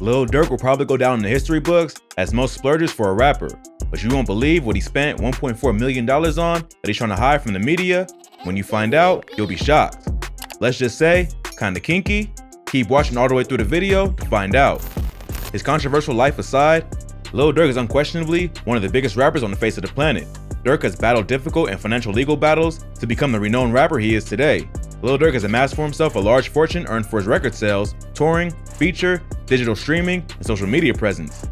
Lil Durk will probably go down in the history books as most splurgers for a rapper, but you won't believe what he spent $1.4 million on that he's trying to hide from the media. When you find out, you'll be shocked. Let's just say, kinda kinky. Keep watching all the way through the video to find out. His controversial life aside, Lil Durk is unquestionably one of the biggest rappers on the face of the planet. Durk has battled difficult and financial legal battles to become the renowned rapper he is today. Lil Durk has amassed for himself a large fortune earned for his record sales, touring, feature, digital streaming, and social media presence.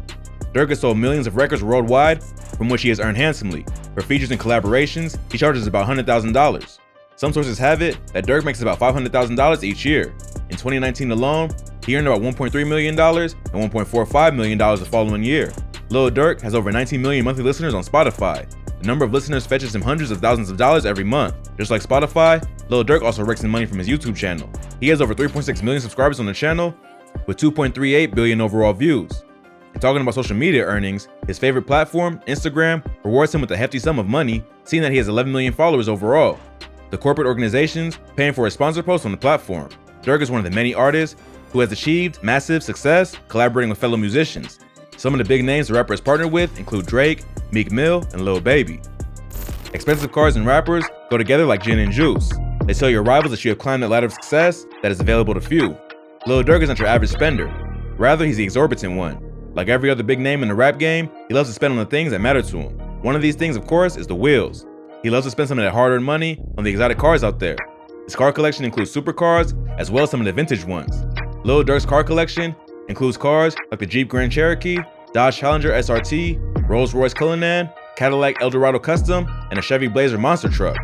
Durk has sold millions of records worldwide, from which he has earned handsomely. For features and collaborations, he charges about $100,000. Some sources have it that Durk makes about $500,000 each year. In 2019 alone, he earned about $1.3 million and $1.45 million the following year. Lil Durk has over 19 million monthly listeners on Spotify. The number of listeners fetches him hundreds of thousands of dollars every month. Just like Spotify, Lil Durk also rakes in money from his YouTube channel. He has over 3.6 million subscribers on the channel, with 2.38 billion overall views. And talking about social media earnings, his favorite platform, Instagram, rewards him with a hefty sum of money, seeing that he has 11 million followers overall. The corporate organizations paying for his sponsor posts on the platform. Durk is one of the many artists who has achieved massive success collaborating with fellow musicians. Some of the big names the rapper has partnered with include Drake, Meek Mill, and Lil Baby. Expensive cars and rappers go together like gin and juice. They tell your rivals that you have climbed that ladder of success that is available to few. Lil Durk is not your average spender. Rather, he's the exorbitant one. Like every other big name in the rap game, he loves to spend on the things that matter to him. One of these things, of course, is the wheels. He loves to spend some of that hard-earned money on the exotic cars out there. His car collection includes supercars, as well as some of the vintage ones. Lil Durk's car collection includes cars like the Jeep Grand Cherokee, Dodge Challenger SRT, Rolls-Royce Cullinan, Cadillac Eldorado Custom, and a Chevy Blazer monster truck.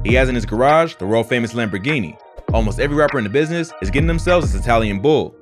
He has in his garage the world-famous Lamborghini. Almost every rapper in the business is getting themselves this Italian bull.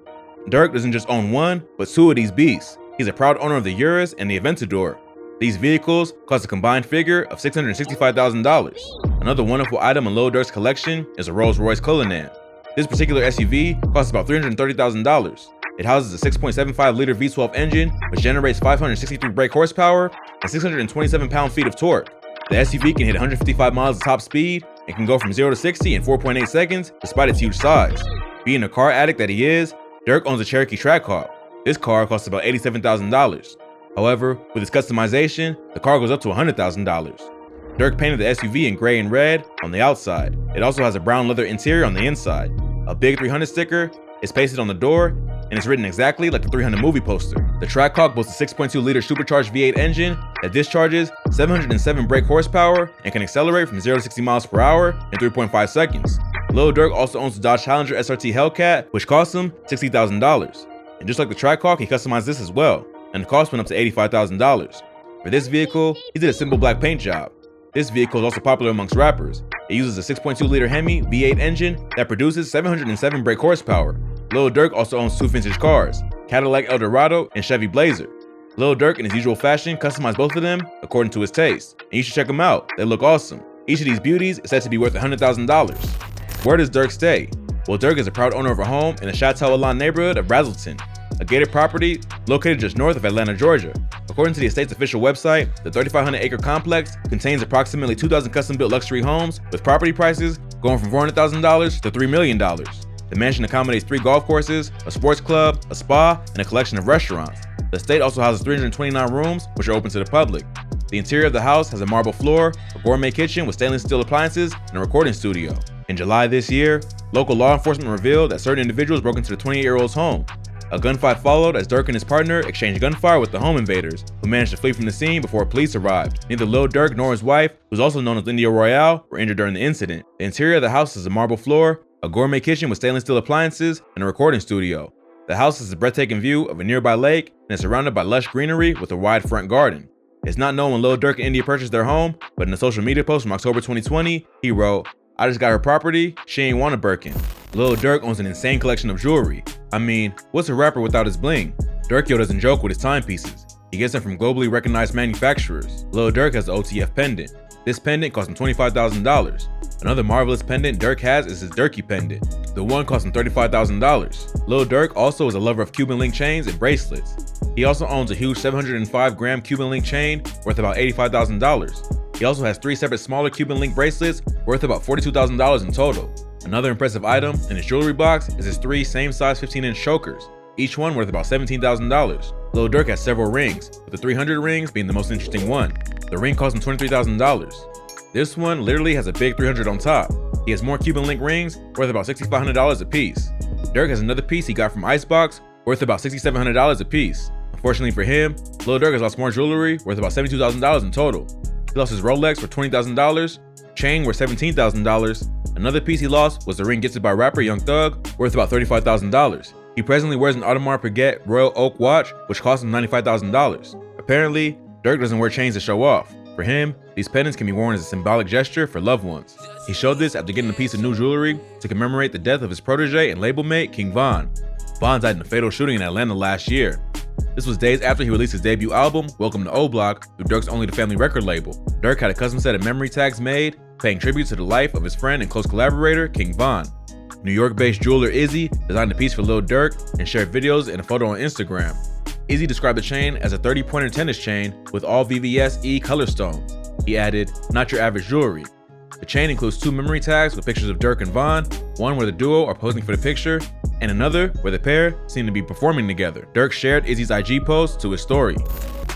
Durk doesn't just own one, but two of these beasts. He's a proud owner of the Urus and the Aventador. These vehicles cost a combined figure of $665,000. Another wonderful item in Lil Durk's collection is a Rolls-Royce Cullinan. This particular SUV costs about $330,000. It houses a 6.75-liter V12 engine, which generates 563 brake horsepower and 627 pound-feet of torque. The SUV can hit 155 miles of top speed and can go from 0 to 60 in 4.8 seconds despite its huge size. Being a car addict that he is, Durk owns a Cherokee Trackhawk. This car costs about $87,000. However, with its customization, the car goes up to $100,000. Durk painted the SUV in gray and red on the outside. It also has a brown leather interior on the inside. A big 300 sticker is pasted on the door, and it's written exactly like the 300 movie poster. The Trackhawk boasts a 6.2-liter supercharged V8 engine that discharges 707 brake horsepower and can accelerate from 0 to 60 miles per hour in 3.5 seconds. Lil Durk also owns the Dodge Challenger SRT Hellcat, which costs him $60,000. And just like the Trackhawk, he customized this as well, and the cost went up to $85,000. For this vehicle, he did a simple black paint job. This vehicle is also popular amongst rappers. It uses a 6.2-liter Hemi V8 engine that produces 707 brake horsepower. Lil Durk also owns two vintage cars, Cadillac Eldorado and Chevy Blazer. Lil Durk, in his usual fashion, customized both of them according to his taste, and you should check them out. They look awesome. Each of these beauties is said to be worth $100,000. Where does Durk stay? Well, Durk is a proud owner of a home in the Chateau Elan neighborhood of Brazelton, a gated property located just north of Atlanta, Georgia. According to the estate's official website, the 3,500-acre complex contains approximately 2,000 custom-built luxury homes with property prices going from $400,000 to $3 million. The mansion accommodates 3 golf courses, a sports club, a spa, and a collection of restaurants. The estate also houses 329 rooms, which are open to the public. The interior of the house has a marble floor, a gourmet kitchen with stainless steel appliances, and a recording studio. In July this year, local law enforcement revealed that certain individuals broke into the 28-year-old's home. A gunfight followed as Durk and his partner exchanged gunfire with the home invaders, who managed to flee from the scene before police arrived. Neither Lil Durk nor his wife, who's also known as India Royale, were injured during the incident. The interior of the house is a marble floor, a gourmet kitchen with stainless steel appliances, and a recording studio. The house has a breathtaking view of a nearby lake and is surrounded by lush greenery with a wide front garden. It's not known when Lil Durk and India purchased their home, but in a social media post from October 2020, he wrote, "I just got her property, she ain't want a Birkin." Lil Durk owns an insane collection of jewelry. I mean, what's a rapper without his bling? Durkio doesn't joke with his timepieces. He gets them from globally recognized manufacturers. Lil Durk has the OTF pendant. This pendant cost him $25,000. Another marvelous pendant Durk has is his Durky pendant. The one cost him $35,000. Lil Durk also is a lover of Cuban link chains and bracelets. He also owns a huge 705-gram Cuban link chain worth about $85,000. He also has 3 separate smaller Cuban link bracelets worth about $42,000 in total. Another impressive item in his jewelry box is his 3 same-size 15-inch chokers. each one worth about $17,000. Lil Durk has several rings, with the 300 rings being the most interesting one. The ring cost him $23,000. This one literally has a big 300 on top. He has more Cuban link rings worth about $6,500 a piece. Durk has another piece he got from Icebox worth about $6,700 a piece. Unfortunately for him, Lil Durk has lost more jewelry worth about $72,000 in total. He lost his Rolex for $20,000, chain worth $17,000. Another piece he lost was the ring gifted by rapper Young Thug worth about $35,000. He presently wears an Audemars Piguet Royal Oak watch which cost him $95,000. Apparently, Durk doesn't wear chains to show off. For him, these pendants can be worn as a symbolic gesture for loved ones. He showed this after getting a piece of new jewelry to commemorate the death of his protege and label mate, King Von. Von died in a fatal shooting in Atlanta last year. This was days after he released his debut album, Welcome to O Block, through Durk's Only the Family record label. Durk had a custom set of memory tags made, paying tribute to the life of his friend and close collaborator, King Von. New York-based jeweler Izzy designed a piece for Lil Durk and shared videos and a photo on Instagram. Izzy described the chain as a 30-pointer tennis chain with all VVS E color stones. He added, "Not your average jewelry." The chain includes 2 memory tags with pictures of Durk and Von, one where the duo are posing for the picture, and another where the pair seem to be performing together. Durk shared Izzy's IG post to his story.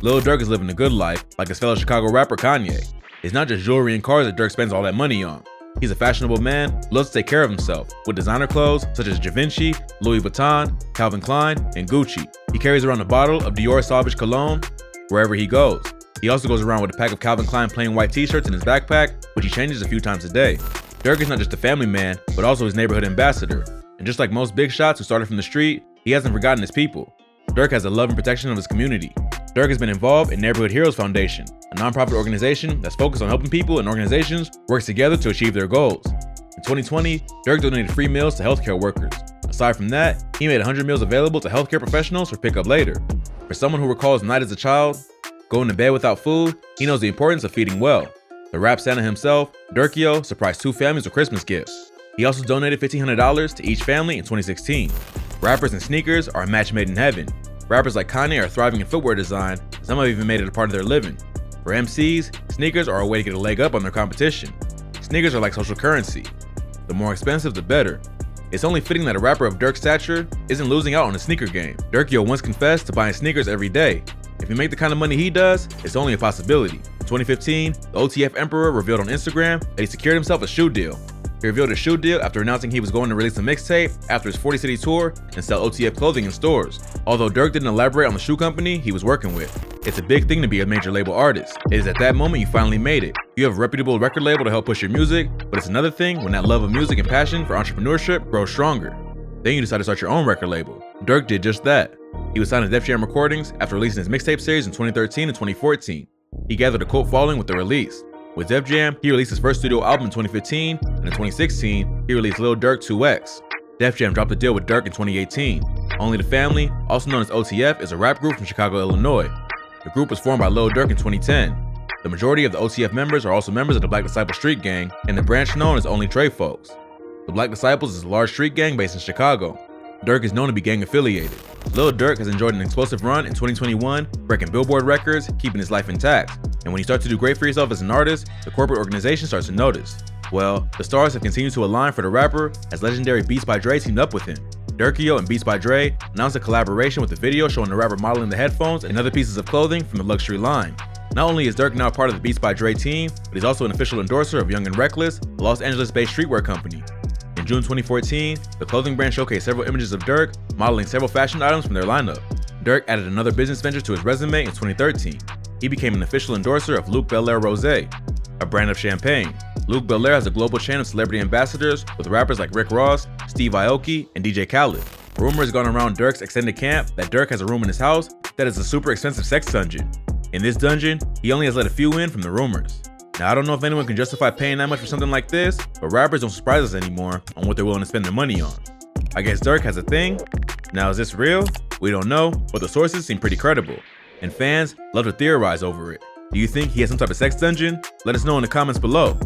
Lil Durk is living a good life, like his fellow Chicago rapper Kanye. It's not just jewelry and cars that Durk spends all that money on. He's a fashionable man who loves to take care of himself, with designer clothes such as Givenchy, Louis Vuitton, Calvin Klein, and Gucci. He carries around a bottle of Dior Sauvage cologne wherever he goes. He also goes around with a pack of Calvin Klein plain white t-shirts in his backpack, which he changes a few times a day. Durk is not just a family man, but also his neighborhood ambassador. And just like most big shots who started from the street, he hasn't forgotten his people. Durk has the love and protection of his community. Durk has been involved in Neighborhood Heroes Foundation, a nonprofit organization that's focused on helping people and organizations work together to achieve their goals. In 2020, Durk donated free meals to healthcare workers. Aside from that, he made 100 meals available to healthcare professionals for pickup later. For someone who recalls night as a child, going to bed without food, he knows the importance of feeding well. The rap Santa himself, Durkio, surprised 2 families with Christmas gifts. He also donated $1,500 to each family in 2016. Rappers and sneakers are a match made in heaven. Rappers like Kanye are thriving in footwear design, some have even made it a part of their living. For MCs, sneakers are a way to get a leg up on their competition. Sneakers are like social currency. The more expensive, the better. It's only fitting that a rapper of Durk's stature isn't losing out on the sneaker game. Durkio once confessed to buying sneakers every day. If you make the kind of money he does, it's only a possibility. In 2015, the OTF Emperor revealed on Instagram that he secured himself a shoe deal. He revealed a shoe deal after announcing he was going to release a mixtape after his 40-city tour and sell OTF clothing in stores. Although Durk didn't elaborate on the shoe company he was working with. It's a big thing to be a major label artist. It is at that moment you finally made it. You have a reputable record label to help push your music, but it's another thing when that love of music and passion for entrepreneurship grows stronger. Then you decide to start your own record label. Durk did just that. He was signed to Def Jam Recordings after releasing his mixtape series in 2013 and 2014. He gathered a cult following with the release. With Def Jam, he released his first studio album in 2015, and in 2016, he released Lil Durk 2X. Def Jam dropped a deal with Durk in 2018. Only the Family, also known as OTF, is a rap group from Chicago, Illinois. The group was formed by Lil Durk in 2010. The majority of the OTF members are also members of the Black Disciple Street Gang, and the branch known as Only Trey Folks. The Black Disciples is a large street gang based in Chicago. Durk is known to be gang affiliated. Lil Durk has enjoyed an explosive run in 2021, breaking Billboard records, keeping his life intact. And when you start to do great for yourself as an artist, the corporate organization starts to notice. Well, the stars have continued to align for the rapper as legendary Beats by Dre teamed up with him. Durkio and Beats by Dre announced a collaboration with a video showing the rapper modeling the headphones and other pieces of clothing from the luxury line. Not only is Durk now part of the Beats by Dre team, but he's also an official endorser of Young and Reckless, a Los Angeles-based streetwear company. In June 2014, the clothing brand showcased several images of Durk modeling several fashion items from their lineup. Durk added another business venture to his resume in 2013. He became an official endorser of Luc Belaire Rosé, a brand of champagne. Luc Belaire has a global chain of celebrity ambassadors with rappers like Rick Ross, Steve Aoki, and DJ Khaled. Rumors gone around Durk's extended camp that Durk has a room in his house that is a super expensive sex dungeon. In this dungeon, he only has let a few in from the rumors. Now, I don't know if anyone can justify paying that much for something like this, but rappers don't surprise us anymore on what they're willing to spend their money on. I guess Durk has a thing. Now, is this real? We don't know, but the sources seem pretty credible, and fans love to theorize over it. Do you think he has some type of sex dungeon? Let us know in the comments below.